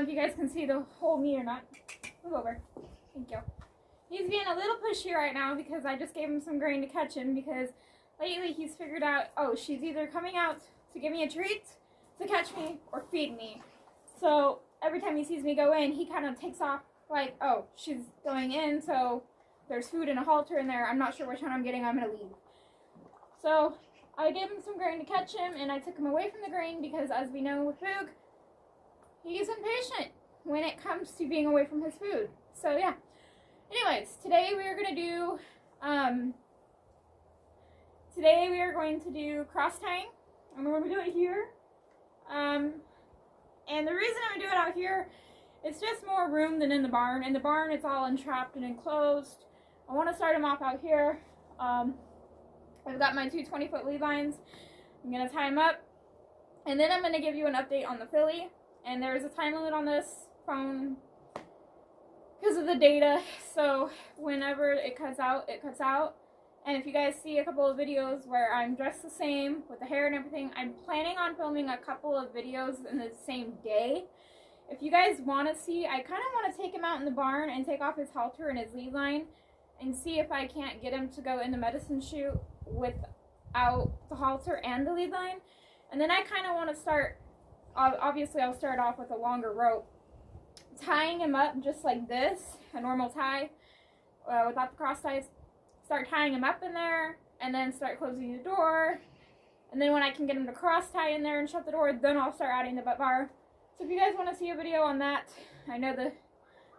if you guys can see the whole me or not. Move over. Thank you. He's being a little pushy right now because I just gave him some grain to catch him, because lately he's figured out, oh, she's either coming out to give me a treat, to catch me, or feed me. So every time he sees me go in, he kind of takes off like, oh, she's going in, so there's food and a halter in there. I'm not sure which one I'm getting. I'm going to leave. So I gave him some grain to catch him, and I took him away from the grain because, as we know with Boog, he's impatient when it comes to being away from his food. So yeah. Anyways, today we are going to do cross tying. I'm going to do it here. And the reason I'm going to do it out here, it's just more room than in the barn. In the barn, it's all entrapped and enclosed. I want to start him off out here. I've got my two 20-foot lead lines. I'm going to tie them up. And then I'm going to give you an update on the filly. And there's a time limit on this phone because of the data. So whenever it cuts out, it cuts out. And if you guys see a couple of videos where I'm dressed the same with the hair and everything, I'm planning on filming a couple of videos in the same day. If you guys want to see, I kind of want to take him out in the barn and take off his halter and his lead line and see if I can't get him to go in the medicine chute without the halter and the lead line. And then I kind of want to start, obviously I'll start off with a longer rope, tying him up just like this, a normal tie, without the cross ties. Start tying him up in there, and then start closing the door. And then when I can get him to cross tie in there and shut the door, then I'll start adding the butt bar. So if you guys want to see a video on that, I know the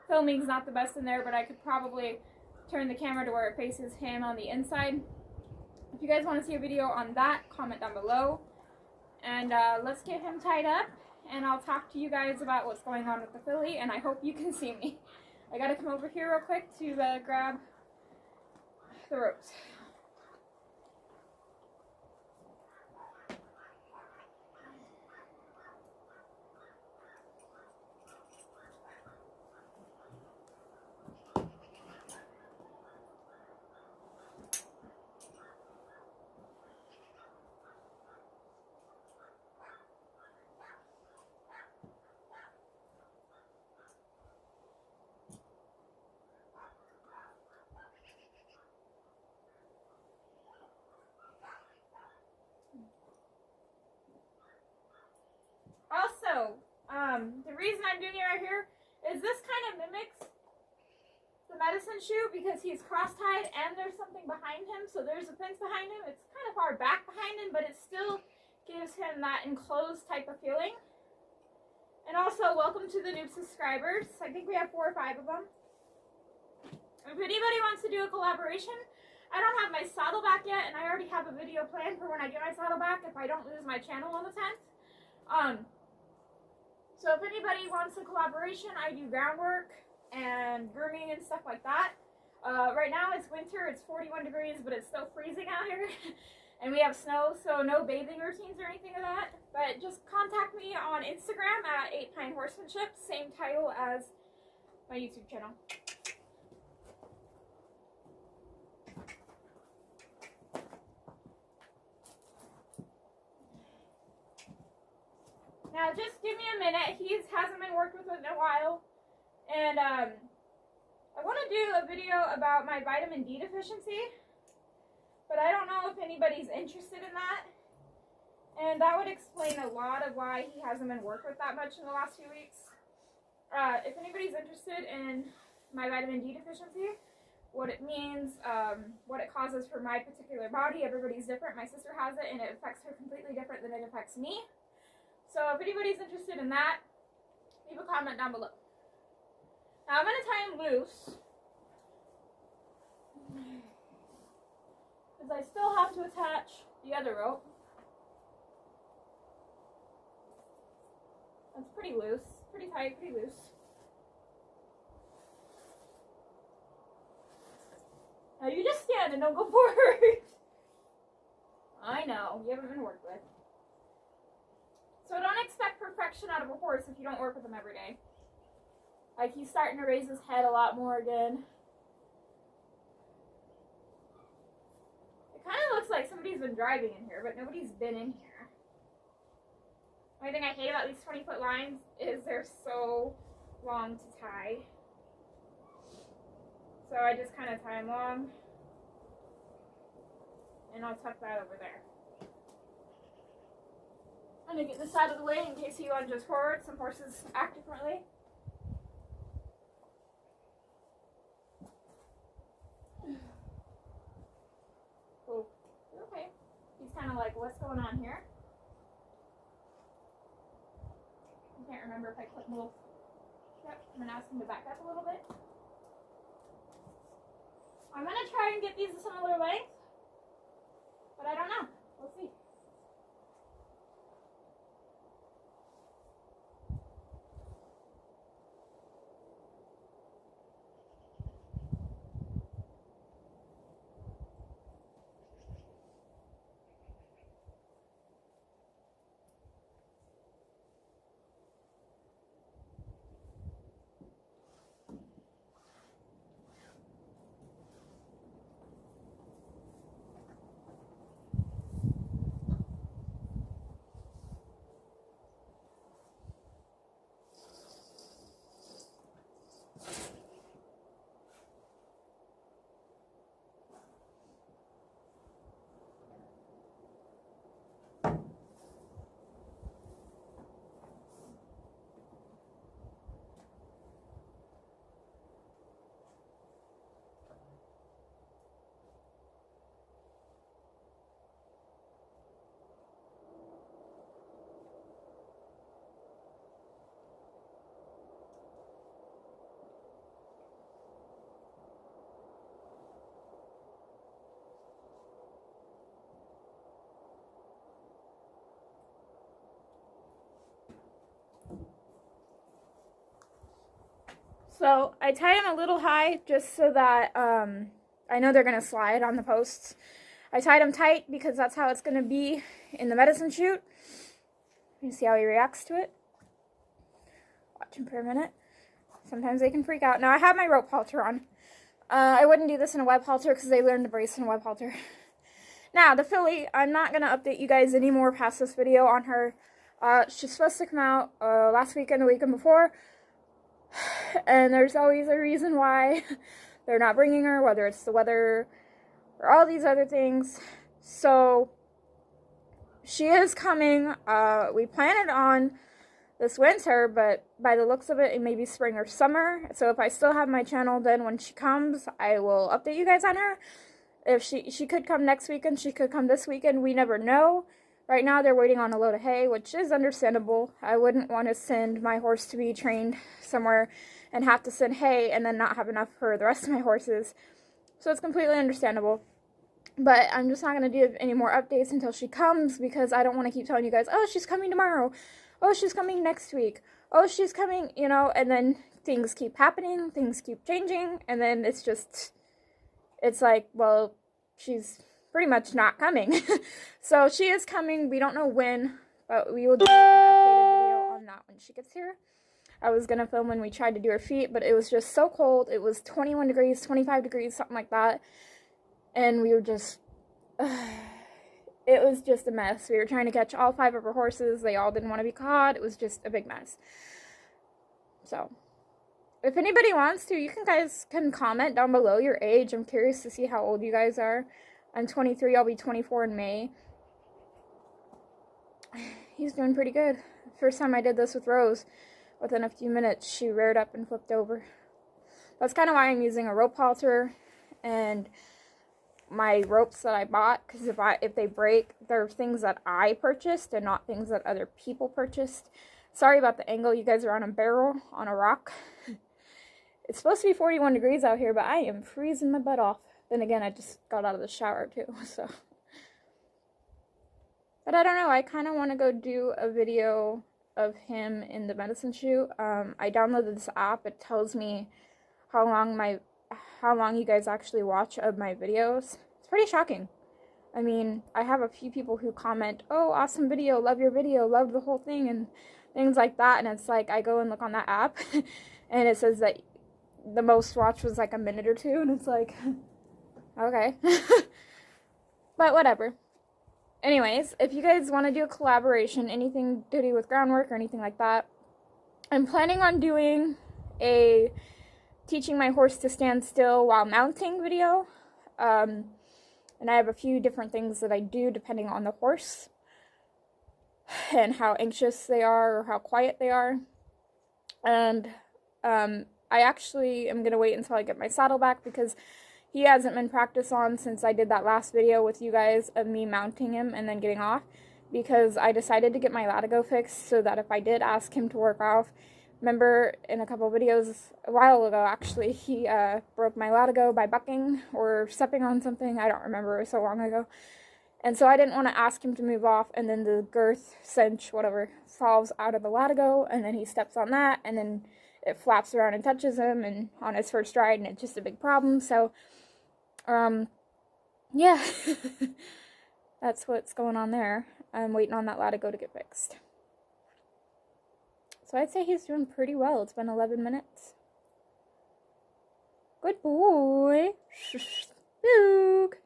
filming's not the best in there, but I could probably turn the camera to where it faces him on the inside. If you guys want to see a video on that, comment down below. And let's get him tied up, and I'll talk to you guys about what's going on with the filly, and I hope you can see me. I gotta come over here real quick to grab the ropes. Also, the reason I'm doing it right here is this kind of mimics the medicine chute because he's cross-tied and there's something behind him. So there's a fence behind him. It's kind of far back behind him, but it still gives him that enclosed type of feeling. And also, welcome to the new subscribers. I think we have 4 or 5 of them. If anybody wants to do a collaboration, I don't have my saddle back yet, and I already have a video planned for when I get my saddle back if I don't lose my channel on the 10th. So if anybody wants a collaboration, I do groundwork and grooming and stuff like that. Right now it's winter, it's 41 degrees, but it's still freezing out here. And we have snow, so no bathing routines or anything of that. But just contact me on Instagram at 8 Pine Horsemanship, same title as my YouTube channel. Now, just give me a minute. He hasn't been worked with in a while. And I want to do a video about my vitamin D deficiency. But I don't know if anybody's interested in that. And that would explain a lot of why he hasn't been worked with that much in the last few weeks. If anybody's interested in my vitamin D deficiency, what it means, what it causes for my particular body, everybody's different. My sister has it, and it affects her completely different than it affects me. So if anybody's interested in that, leave a comment down below. Now I'm going to tie him loose, because I still have to attach the other rope. That's pretty loose, pretty tight, pretty loose. Now you just stand and don't go forward. I know, you haven't been worked with. So don't expect perfection out of a horse if you don't work with him every day. Like, he's starting to raise his head a lot more again. It kind of looks like somebody's been driving in here, but nobody's been in here. Only thing I hate about these 20-foot lines is they're so long to tie. So I just kind of tie them long. And I'll tuck that over there. I'm going to get this out of the way in case he lunges forward. Some horses act differently. Oh, okay. He's kind of like, what's going on here? I can't remember if I clicked both. Yep, I'm going to ask him to back up a little bit. I'm going to try and get these a similar length, but I don't know. We'll see. So I tied them a little high just so that I know they're going to slide on the posts. I tied them tight because that's how it's going to be in the medicine chute. You see how he reacts to it. Watch him for a minute. Sometimes they can freak out. Now I have my rope halter on. I wouldn't do this in a web halter because they learned to brace in a web halter. Now the filly, I'm not going to update you guys anymore past this video on her. She's supposed to come out last weekend, the weekend before. And there's always a reason why they're not bringing her, whether it's the weather or all these other things. So she is coming. We planned it on this winter, but by the looks of it, it may be spring or summer. So if I still have my channel, then when she comes, I will update you guys on her. If she could come next weekend, she could come this weekend. We never know. Right now, they're waiting on a load of hay, which is understandable. I wouldn't want to send my horse to be trained somewhere and have to send hay and then not have enough for the rest of my horses. So it's completely understandable. But I'm just not going to do any more updates until she comes because I don't want to keep telling you guys, oh, she's coming tomorrow. Oh, she's coming next week. Oh, she's coming, you know, and then things keep happening, things keep changing, and then it's like, well, she's pretty much not coming. So she is coming. We don't know when, but we will do an updated video on that when she gets here. I was going to film when we tried to do her feet, but it was just so cold. It was 21 degrees, 25 degrees, something like that. And we were just, it was just a mess. We were trying to catch all 5 of her horses. They all didn't want to be caught. It was just a big mess. So if anybody wants to, you guys can comment down below your age. I'm curious to see how old you guys are. I'm 23. I'll be 24 in May. He's doing pretty good. First time I did this with Rose, within a few minutes, she reared up and flipped over. That's kind of why I'm using a rope halter and my ropes that I bought, because if they break, they're things that I purchased and not things that other people purchased. Sorry about the angle. You guys are on a barrel on a rock. It's supposed to be 41 degrees out here, but I am freezing my butt off. Then again, I just got out of the shower too, so. But I don't know, I kind of want to go do a video of him in the medicine chute. I downloaded this app. It tells me how long you guys actually watch of my videos. It's pretty shocking. I mean, I have a few people who comment, oh, awesome video, love your video, love the whole thing, and things like that. And it's like, I go and look on that app, and it says that the most watched was like a minute or 2, and it's like, okay. But whatever. anyways, if you guys want to do a collaboration, anything to do with groundwork or anything like that, I'm planning on doing a teaching my horse to stand still while mounting video. And I have a few different things that I do depending on the horse and how anxious they are or how quiet they are. And I actually am going to wait until I get my saddle back because he hasn't been practiced on since I did that last video with you guys of me mounting him and then getting off, because I decided to get my latigo fixed so that if I did ask him to work off, remember in a couple videos a while ago actually, he broke my latigo by bucking or stepping on something. I don't remember, it was so long ago. And so I didn't want to ask him to move off and then the girth, cinch, whatever, falls out of the latigo and then he steps on that and then it flaps around and touches him and on his first ride and it's just a big problem. So yeah, that's what's going on there. I'm waiting on that latigo to get fixed. So I'd say he's doing pretty well. It's been 11 minutes. Good boy. Luke.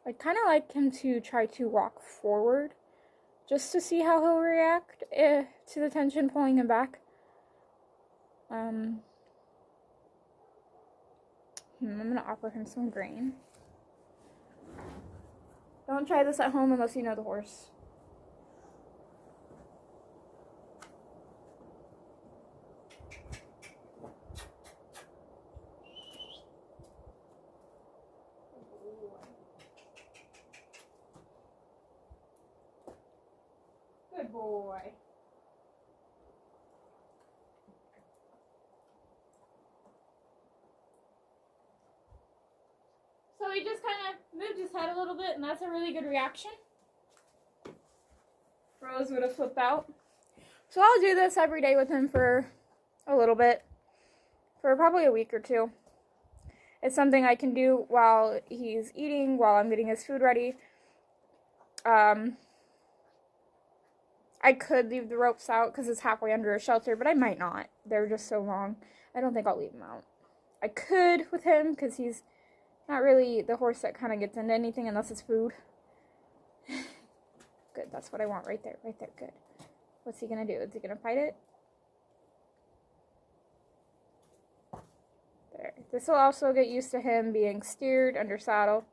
I'd kind of like him to try to walk forward just to see how he'll react to the tension pulling him back. I'm going to offer him some grain. Don't try this at home unless you know the horse. Good boy. So he just kind of moved his head a little bit, and that's a really good reaction. Rose would have flipped out. So I'll do this every day with him for a little bit, for probably a week or two. It's something I can do while he's eating, while I'm getting his food ready. I could leave the ropes out because it's halfway under a shelter, but I might not. They're just so long. I don't think I'll leave them out. I could with him because he's not really the horse that kind of gets into anything unless it's food. Good, that's what I want right there, good. What's he going to do? Is he going to fight it? There. This will also get used to him being steered under saddle.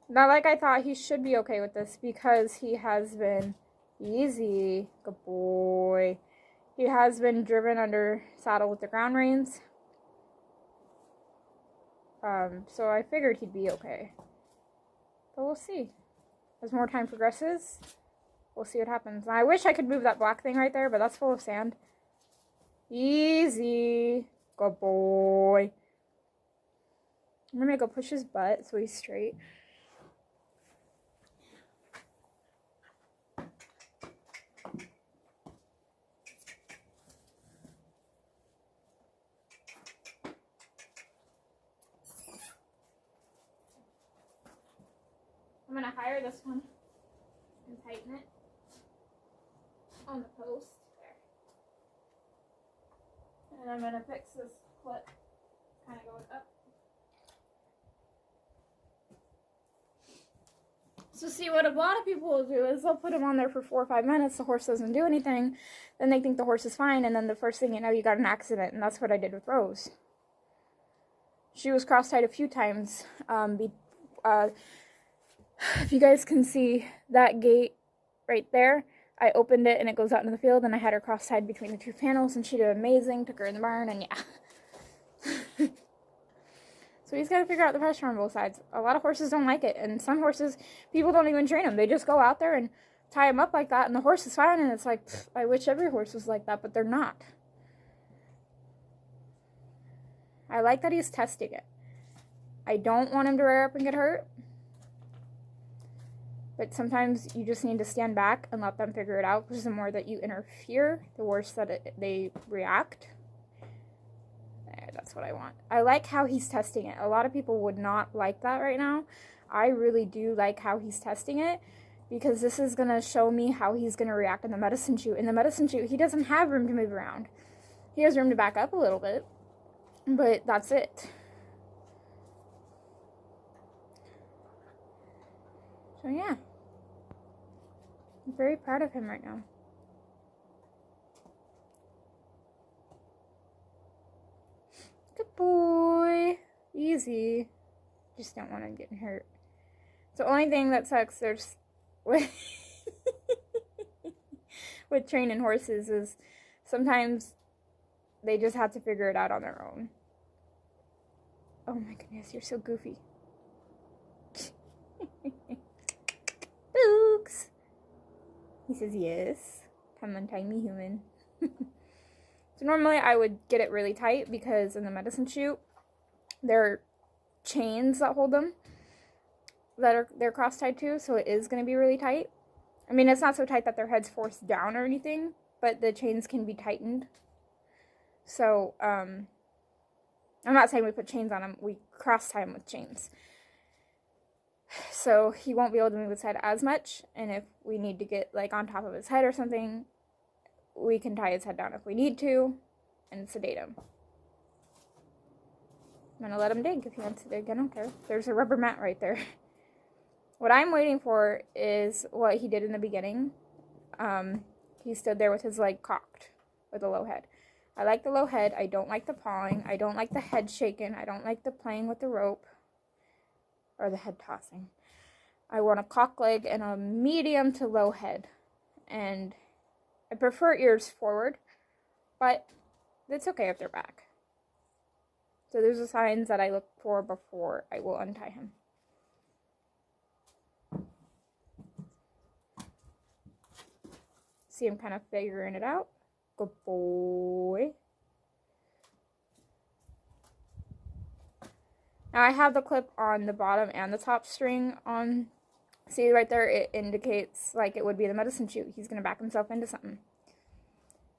Not like I thought, he should be okay with this because he has been easy. Good boy. He has been driven under saddle with the ground reins. So I figured he'd be okay. But we'll see. As more time progresses, we'll see what happens. And I wish I could move that black thing right there, but that's full of sand. Easy. Good boy. I'm gonna go push his butt so he's straight. I'm going to hire this one and tighten it on the post there. And I'm going to fix this clip kind of going up. So see, what a lot of people will do is they'll put him on there for 4 or 5 minutes, the horse doesn't do anything, then they think the horse is fine, and then the first thing you know, you got an accident, and that's what I did with Rose. She was cross-tied a few times. If you guys can see that gate right there, I opened it and it goes out into the field, and I had her cross-tied between the 2 panels, and she did amazing, took her in the barn, and yeah. So he's got to figure out the pressure on both sides. A lot of horses don't like it, and some horses, people don't even train them. They just go out there and tie them up like that, and the horse is fine, and it's like, pff, I wish every horse was like that, but they're not. I like that he's testing it. I don't want him to rear up and get hurt. But sometimes you just need to stand back and let them figure it out, because the more that you interfere, the worse that they react. There, that's what I want. I like how he's testing it. A lot of people would not like that right now. I really do like how he's testing it, because this is going to show me how he's going to react in the medicine chute. In the medicine chute, he doesn't have room to move around. He has room to back up a little bit, but that's it. So yeah. I'm very proud of him right now. Good boy. Easy. Just don't want him getting hurt. The only thing that sucks there's with with training horses is sometimes they just have to figure it out on their own. Oh my goodness, you're so goofy. Books. He says yes. Come untie me, human. So normally I would get it really tight because in the medicine chute there are chains that hold them that they're cross tied to, so it is going to be really tight. I mean, it's not so tight that their head's forced down or anything, but the chains can be tightened. So I'm not saying we put chains on him, we cross tie him with chains. So he won't be able to move his head as much, and if we need to get like on top of his head or something, we can tie his head down if we need to and sedate him. I'm gonna let him dig if he wants to dig. I don't care. There's a rubber mat right there. What I'm waiting for is what he did in the beginning. He stood there with his leg cocked with a low head. I like the low head. I don't like the pawing. I don't like the head shaking. I don't like the playing with the rope or the head tossing. I want a cock leg and a medium to low head. And I prefer ears forward, but it's okay if they're back. So there's the signs that I look for before I will untie him. See him kind of figuring it out. Good boy. Now I have the clip on the bottom and the top string on. See right there, it indicates like it would be the medicine chute. He's going to back himself into something.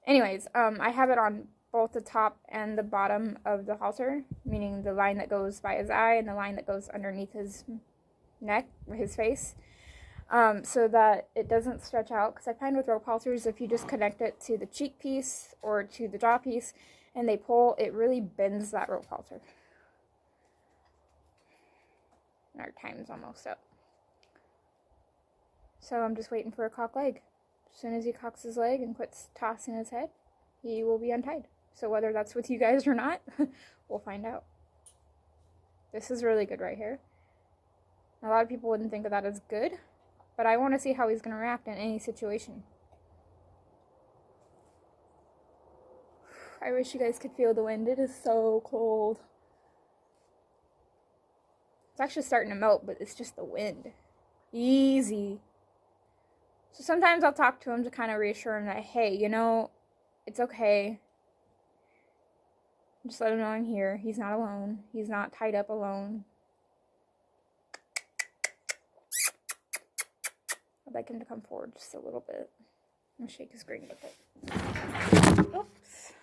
Anyways, I have it on both the top and the bottom of the halter, meaning the line that goes by his eye and the line that goes underneath his neck, or his face, so that it doesn't stretch out. Because I find with rope halters, if you just connect it to the cheek piece or to the jaw piece and they pull, it really bends that rope halter. And our time's almost up. So I'm just waiting for a cock leg. As soon as he cocks his leg and quits tossing his head, he will be untied. So whether that's with you guys or not, we'll find out. This is really good right here. A lot of people wouldn't think of that as good, but I want to see how he's going to react in any situation. I wish you guys could feel the wind. It is so cold. It's actually starting to melt, but it's just the wind. Easy. So sometimes I'll talk to him to kind of reassure him that, hey, you know, it's okay. Just let him know I'm here. He's not alone. He's not tied up alone. I'd like him to come forward just a little bit. I'm gonna shake his green with it. Oops.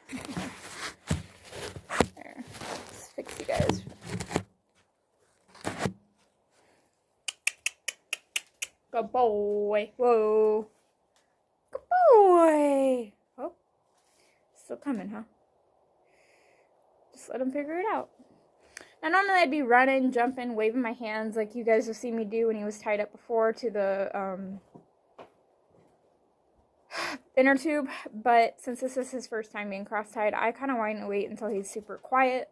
There. Let's fix you guys. Good boy. Whoa. Good boy. Oh. Still coming, huh? Just let him figure it out. Now, normally I'd be running, jumping, waving my hands like you guys have seen me do when he was tied up before to the inner tube. But since this is his first time being cross-tied, I kind of want to wait until he's super quiet.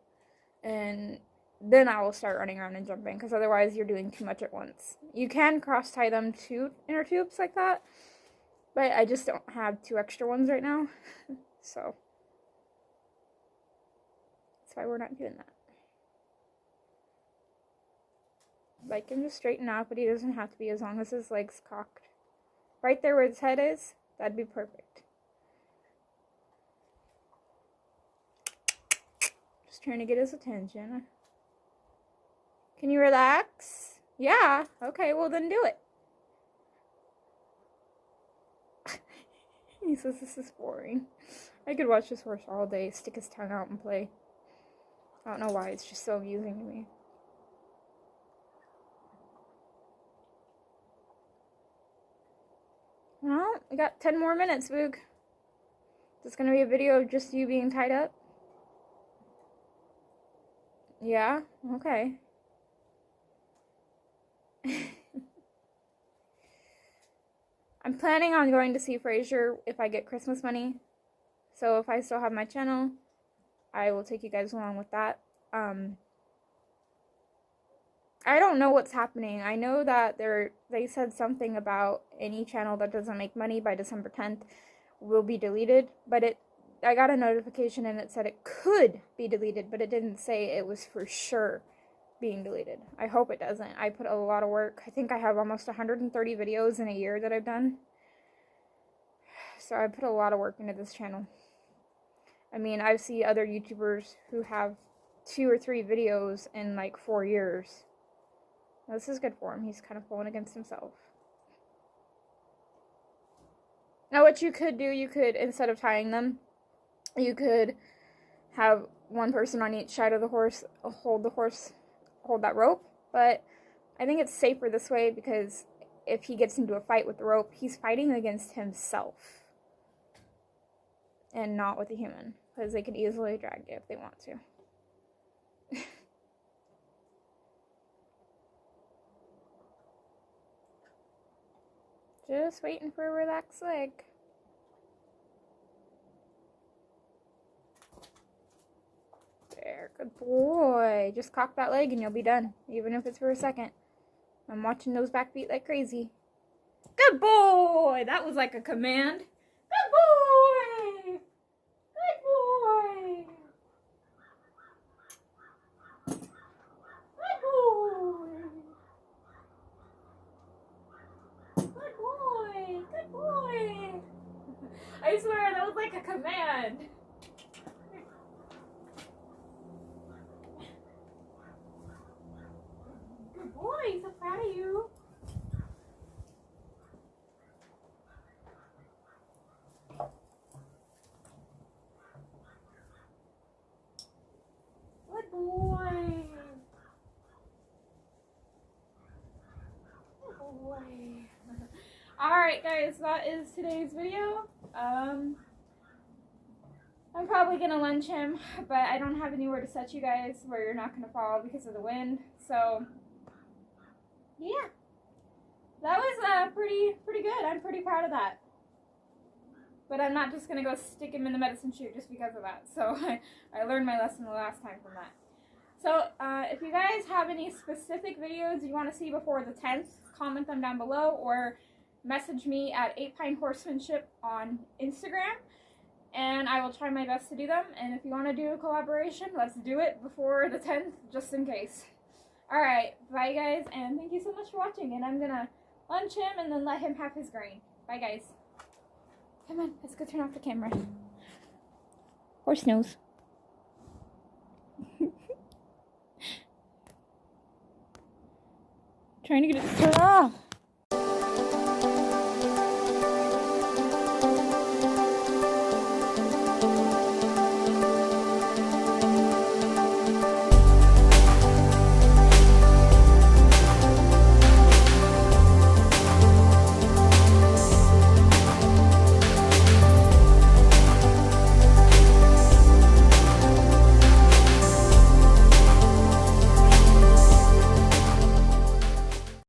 And then I will start running around and jumping, because otherwise you're doing too much at once. You can cross-tie them to inner tubes like that, but I just don't have 2 extra ones right now. So that's why we're not doing that. Like him to straighten out, but he doesn't have to be, as long as his leg's cocked. Right there where his head is, that'd be perfect. Just trying to get his attention. Can you relax? Yeah. Okay, well then do it. He says this is boring. I could watch this horse all day, stick his tongue out and play. I don't know why, it's just so amusing to me. Well, we got 10 more minutes, Boog. Is this going to be a video of just you being tied up? Yeah? Okay. I'm planning on going to see Frasier if I get Christmas money. So if I still have my channel, I will take you guys along with that. I don't know what's happening. I know that they said something about any channel that doesn't make money by December 10th will be deleted, but I got a notification and it said it could be deleted, but it didn't say it was for sure being deleted. I hope it doesn't. I put a lot of work. I think I have almost 130 videos in a year that I've done. So I put a lot of work into this channel. I mean, I see other YouTubers who have 2 or 3 videos in like 4 years. Now, this is good for him. He's kind of pulling against himself. Now, what you could do, you could, instead of tying them, you could have one person on each side of the horse hold that rope. But I think it's safer this way because if he gets into a fight with the rope, he's fighting against himself and not with a human, because they could easily drag you if they want to. Just waiting for a relaxed leg. There, good boy. Just cock that leg and you'll be done, even if it's for a second. I'm watching those back feet like crazy. Good boy! That was like a command. Good boy! Good boy! Good boy! Good boy! Good boy! I swear, that was like a command. Good boy, so proud of you. Good boy. Good boy. Alright guys, that is today's video. I'm probably going to lunch him, but I don't have anywhere to set you guys where you're not going to fall because of the wind. So, yeah. That was pretty good. I'm pretty proud of that. But I'm not just going to go stick him in the medicine chute just because of that. So, I learned my lesson the last time from that. So, if you guys have any specific videos you want to see before the 10th, comment them down below or message me at 8 Pine Horsemanship on Instagram. And I will try my best to do them. And if you want to do a collaboration, let's do it before the 10th, just in case. Alright, bye guys, and thank you so much for watching. And I'm going to lunch him and then let him have his grain. Bye guys. Come on, let's go turn off the camera. Horse nose. Trying to get it to turn off.